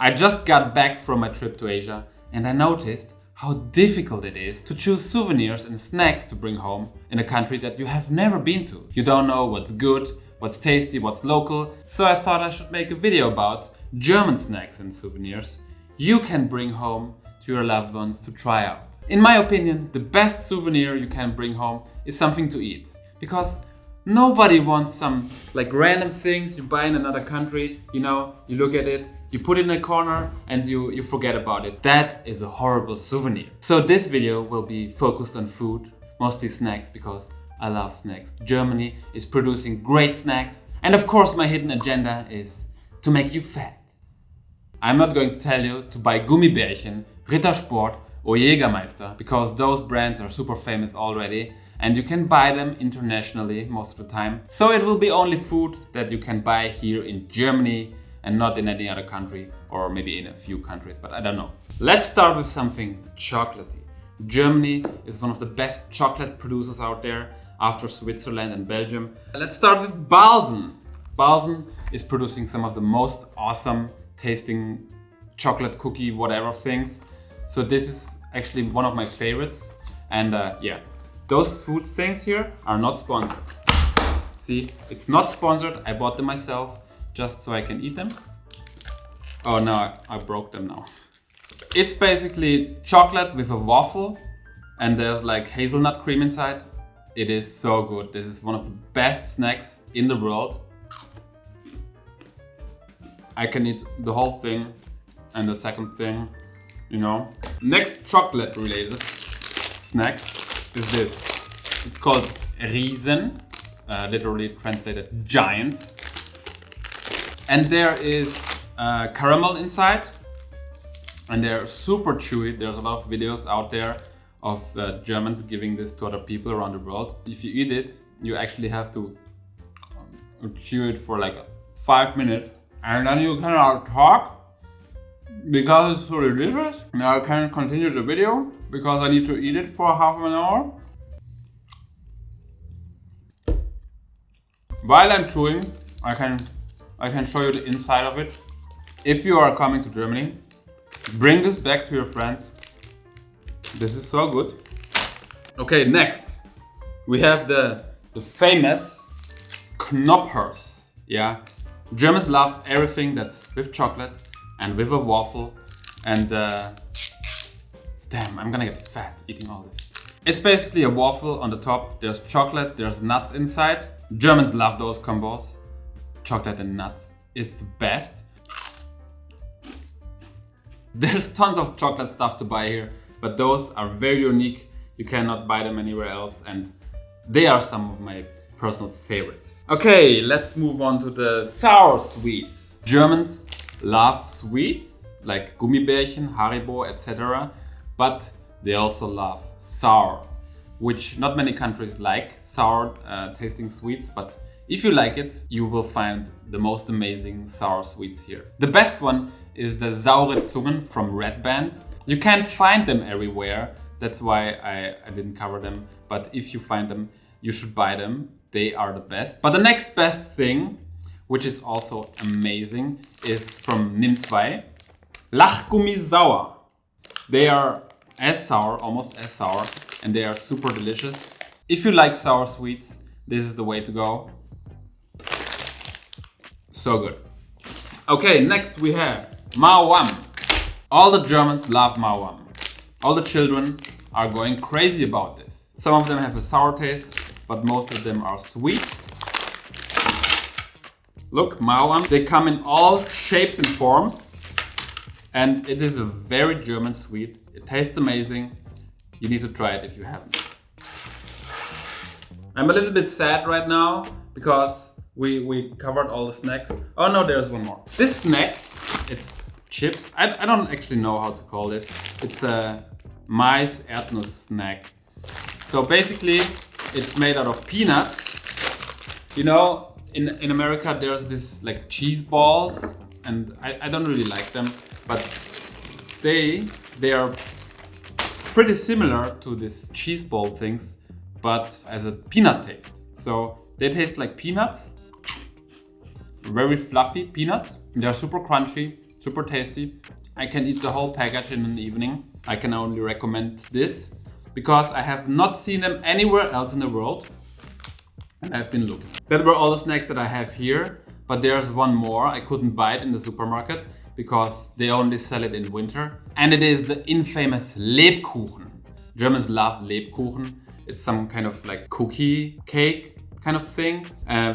I just got back from my trip to Asia and I noticed how difficult it is to choose souvenirs and snacks to bring home in a country that you have never been to. You don't know what's good, what's tasty, what's local, so I thought I should make a video about German snacks and souvenirs you can bring home to your loved ones to try out. In my opinion, the best souvenir you can bring home is something to eat, because nobody wants some like random things you buy in another country, you know, you look at it, you put it in a corner and you forget about it. That is a horrible souvenir. So this video will be focused on food, mostly snacks, because I love snacks. Germany is producing great snacks, and of course my hidden agenda is to make you fat. I'm not going to tell you to buy Gummibärchen, Rittersport or Jägermeister, because those brands are super famous already and you can buy them internationally most of the time. So it will be only food that you can buy here in Germany and not in any other country, or maybe in a few countries, but I don't know. Let's start with something chocolatey. Germany is one of the best chocolate producers out there after Switzerland and Belgium. Let's start with Balsen. Balsen is producing some of the most awesome tasting chocolate cookie whatever things. So this is actually one of my favorites. And yeah, those food things here are not sponsored. See, it's not sponsored. I bought them myself just so I can eat them. Oh no, I broke them now. It's basically chocolate with a waffle and there's like hazelnut cream inside. It is so good. This is one of the best snacks in the world. I can eat the whole thing and the second thing, you know. Next chocolate related snack is this. It's called Riesen, literally translated giants. And there is caramel inside and they're super chewy. There's a lot of videos out there of Germans giving this to other people around the world. If you eat it, you actually have to chew it for like 5 minutes. And then you cannot talk because it's so delicious. Now I can't continue the video because I need to eat it for half an hour. While I'm chewing, I can show you the inside of it. If you are coming to Germany, bring this back to your friends. This is so good. Okay, next we have the famous Knoppers. Yeah. Germans love everything that's with chocolate and with a waffle, and damn, I'm gonna get fat eating all this. It's basically a waffle on the top, there's chocolate, there's nuts inside. Germans love those combos, chocolate and nuts, it's the best. There's tons of chocolate stuff to buy here, but those are very unique, you cannot buy them anywhere else, and they are some of my personal favorites. Okay, let's move on to the sour sweets. Germans love sweets like Gummibärchen, Haribo, etc. But they also love sour, which not many countries like sour tasting sweets. But if you like it, you will find the most amazing sour sweets here. The best one is the Saure Zungen from Red Band. You can't find them everywhere. That's why I didn't cover them. But if you find them, you should buy them. They are the best. But the next best thing, which is also amazing, is from Nimm2. Lachgummi Sauer. They are as sour, almost as sour, and they are super delicious. If you like sour sweets, this is the way to go. So good. Okay, next we have Mawam. All the Germans love Mawam. All the children are going crazy about this. Some of them have a sour taste, but most of them are sweet. Look, Mawam. They come in all shapes and forms. And it is a very German sweet. It tastes amazing. You need to try it if you haven't. I'm a little bit sad right now because we covered all the snacks. Oh no, there's one more. This snack, it's chips. I don't actually know how to call this. It's a Mais-Erdnuss snack. So basically, it's made out of peanuts. You know, in America there's this like cheese balls, and I don't really like them, but they are pretty similar to this cheese ball things, but as a peanut taste. So they taste like peanuts, very fluffy peanuts. They're super crunchy, super tasty. I can eat the whole package in an evening. I can only recommend this because I have not seen them anywhere else in the world. And I've been looking. That were all the snacks that I have here, but there's one more I couldn't buy it in the supermarket because they only sell it in winter. And it is the infamous Lebkuchen. Germans love Lebkuchen. It's some kind of like cookie cake kind of thing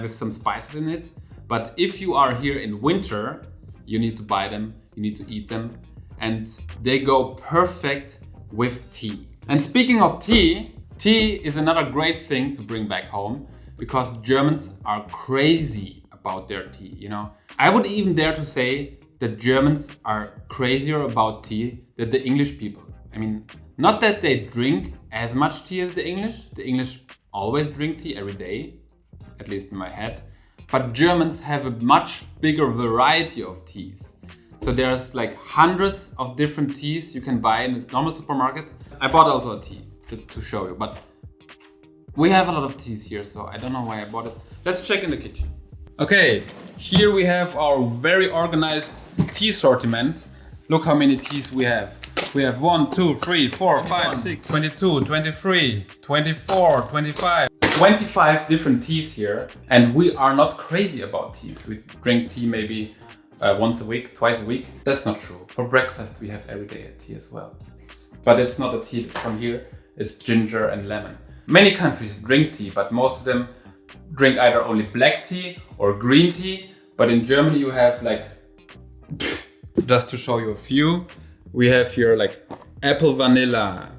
with some spices in it. But if you are here in winter, you need to buy them, you need to eat them, and they go perfect with tea. And speaking of tea, tea is another great thing to bring back home because Germans are crazy about their tea, you know. I would even dare to say that Germans are crazier about tea than the English people. I mean, not that they drink as much tea as the English always drink tea every day, at least in my head. But Germans have a much bigger variety of teas. So there's like hundreds of different teas you can buy in this normal supermarket. I bought also a tea to show you, but we have a lot of teas here, so I don't know why I bought it. Let's check in the kitchen. Okay, here we have our very organized tea assortment. Look how many teas we have. We have 1, 2, 3, 4, 5, 6, 22, 23, 24, 25. 25 different teas here, and we are not crazy about teas. We drink tea maybe once a week, twice a week. That's not true. For breakfast we have every day a tea as well. But it's not a tea from here, it's ginger and lemon. Many countries drink tea, but most of them drink either only black tea or green tea. But in Germany you have like, just to show you a few, we have here like apple vanilla,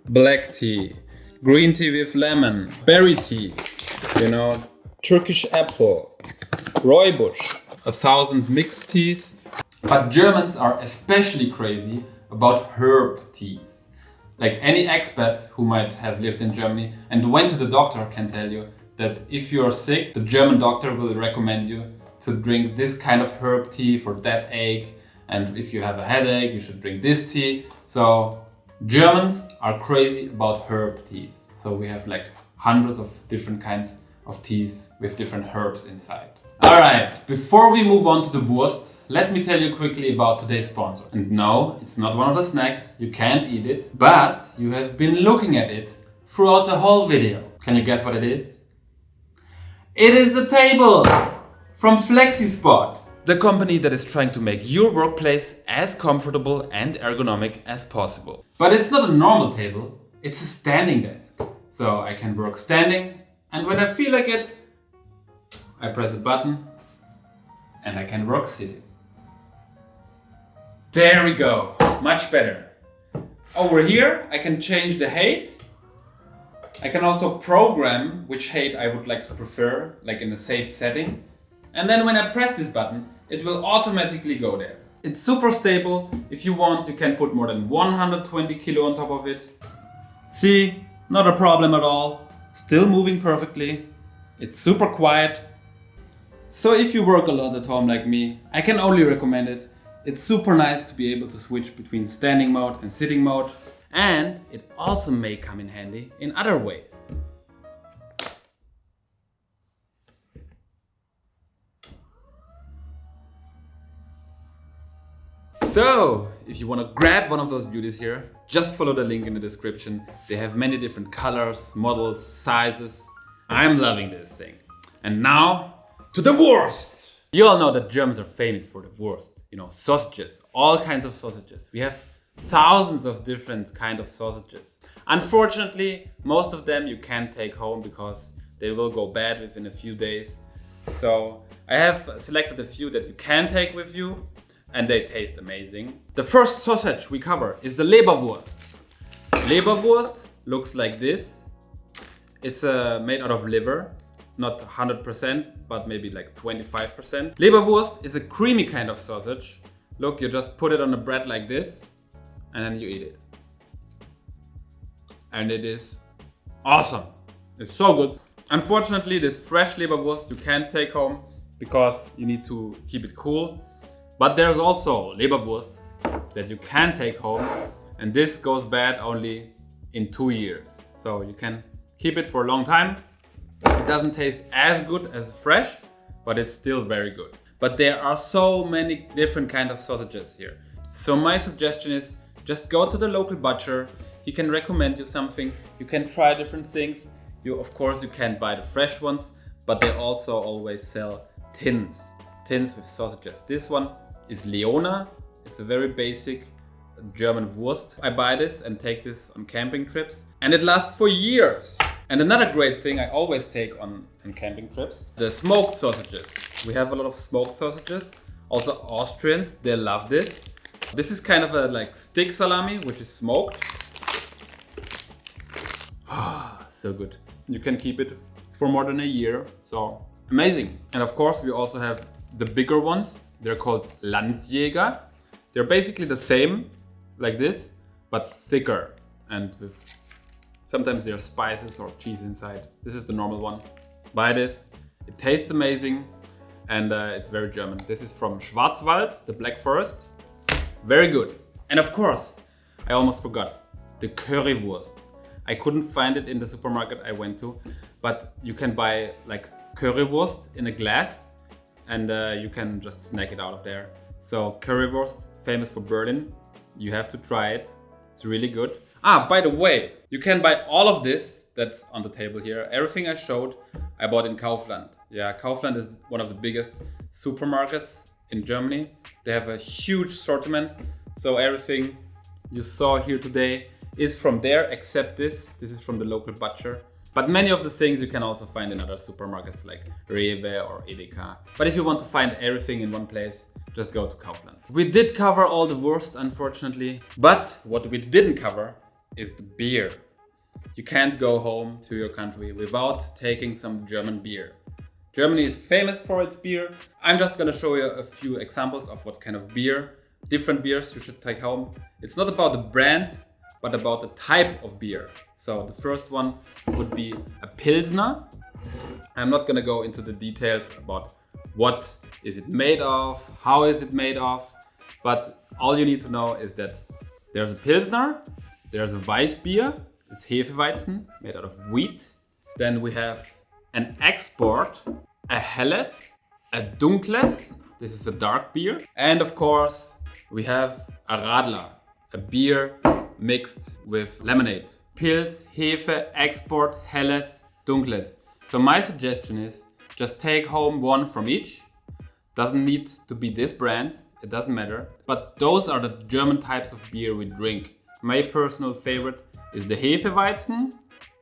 black tea, green tea with lemon, berry tea, you know, Turkish apple, rooibos, 1,000 mixed teas. But Germans are especially crazy about herb teas. Like any expat who might have lived in Germany and went to the doctor can tell you that if you're sick, the German doctor will recommend you to drink this kind of herb tea for that ache. And if you have a headache, you should drink this tea. So Germans are crazy about herb teas. So we have like hundreds of different kinds of teas with different herbs inside. Alright, before we move on to the Wurst, let me tell you quickly about today's sponsor. And no, it's not one of the snacks, you can't eat it, but you have been looking at it throughout the whole video. Can you guess what it is? It is the table from FlexiSpot, the company that is trying to make your workplace as comfortable and ergonomic as possible. But it's not a normal table, it's a standing desk. So I can work standing, and when I feel like it, I press a button and I can work sitting. There we go, much better. Over here I can change the height. I can also program which height I would like to prefer, like in a safe setting. And then when I press this button, it will automatically go there. It's super stable. If you want, you can put more than 120 kilo on top of it. See, not a problem at all. Still moving perfectly. It's super quiet. So if you work a lot at home like me, I can only recommend it. It's super nice to be able to switch between standing mode and sitting mode. And it also may come in handy in other ways. So, if you want to grab one of those beauties here, just follow the link in the description. They have many different colors, models, sizes. I'm loving this thing. And now, to the Wurst! You all know that Germans are famous for the Wurst. You know, sausages, all kinds of sausages. We have thousands of different kind of sausages. Unfortunately, most of them you can't take home because they will go bad within a few days. So, I have selected a few that you can take with you. And they taste amazing. The first sausage we cover is the Leberwurst. Leberwurst looks like this. It's made out of liver, not 100%, but maybe like 25%. Leberwurst is a creamy kind of sausage. Look, you just put it on the bread like this, and then you eat it. And it is awesome. It's so good. Unfortunately, this fresh Leberwurst you can't take home because you need to keep it cool. But there's also Leberwurst that you can take home, and this goes bad only in 2 years. So you can keep it for a long time. It doesn't taste as good as fresh, but it's still very good. but there are so many different kind of sausages here. So my suggestion is just go to the local butcher. He can recommend you something. You can try different things. Of course, you can buy the fresh ones, but they also always sell tins with sausages. This one is Leona. It's a very basic German Wurst. I buy this and take this on camping trips, and it lasts for years. And another great thing I always take on camping trips, the smoked sausages. We have a lot of smoked sausages. Also Austrians, they love this. This is kind of a like stick salami, which is smoked. So good. You can keep it for more than a year, so amazing. And of course, we also have the bigger ones. They're called Landjäger. They're basically the same, like this, but thicker, and with sometimes there's spices or cheese inside. This is the normal one. Buy this. It tastes amazing, and it's very German. This is from Schwarzwald, the Black Forest. Very good. And of course, I almost forgot the currywurst. I couldn't find it in the supermarket I went to, but you can buy like currywurst in a glass, and you can just snack it out of there. So currywurst, famous for Berlin. You have to try it. It's really good. By the way, you can buy all of this that's on the table here. Everything I showed, I bought in Kaufland. Yeah, Kaufland is one of the biggest supermarkets in Germany. They have a huge assortment. So everything you saw here today is from there, except this. This is from the local butcher. But many of the things you can also find in other supermarkets like Rewe or Edeka. But if you want to find everything in one place, just go to Kaufland. We did cover all the Wurst, unfortunately. But what we didn't cover is the beer. You can't go home to your country without taking some German beer. Germany is famous for its beer. I'm just gonna show you a few examples of what kind of beer, different beers you should take home. It's not about the brand, but about the type of beer. So the first one would be a Pilsner. I'm not gonna go into the details about what is it made of, how is it made of, but all you need to know is that there's a Pilsner, there's a Weissbier, it's Hefeweizen, made out of wheat. Then we have an Export, a Helles, a Dunkles, this is a dark beer. And of course, we have a Radler, a beer mixed with lemonade. Pils, Hefe, Export, Helles, Dunkles. So my suggestion is just take home one from each. Doesn't need to be this brand, it doesn't matter. But those are the German types of beer we drink. My personal favorite is the Hefeweizen.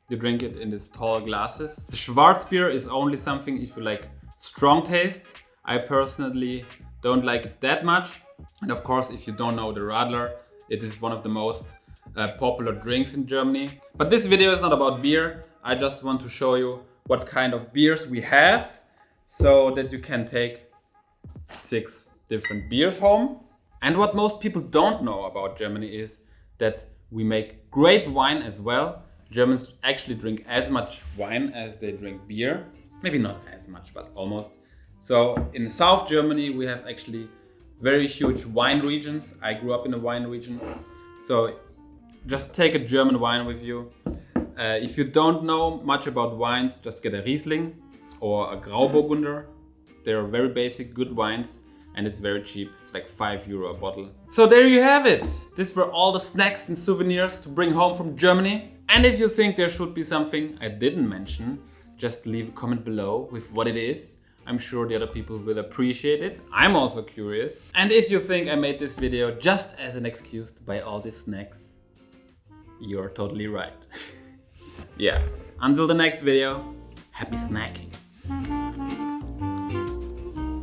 You drink it in these tall glasses. The Schwarzbier is only something if you like strong taste. I personally don't like it that much. And of course, if you don't know the Radler, it is one of the most popular drinks in Germany. But this video is not about beer. I just want to show you what kind of beers we have so that you can take 6 different beers home. And what most people don't know about Germany is that we make great wine as well. Germans actually drink as much wine as they drink beer. Maybe not as much, but almost. So in South Germany, we have actually very huge wine regions. I grew up in a wine region. So just take a German wine with you. If you don't know much about wines, just get a Riesling or a Grauburgunder. They're very basic, good wines, and it's very cheap. It's like €5 a bottle. So there you have it. These were all the snacks and souvenirs to bring home from Germany. And if you think there should be something I didn't mention, just leave a comment below with what it is. I'm sure the other people will appreciate it. I'm also curious. And if you think I made this video just as an excuse to buy all these snacks, you're totally right. Yeah. Until the next video, happy snacking.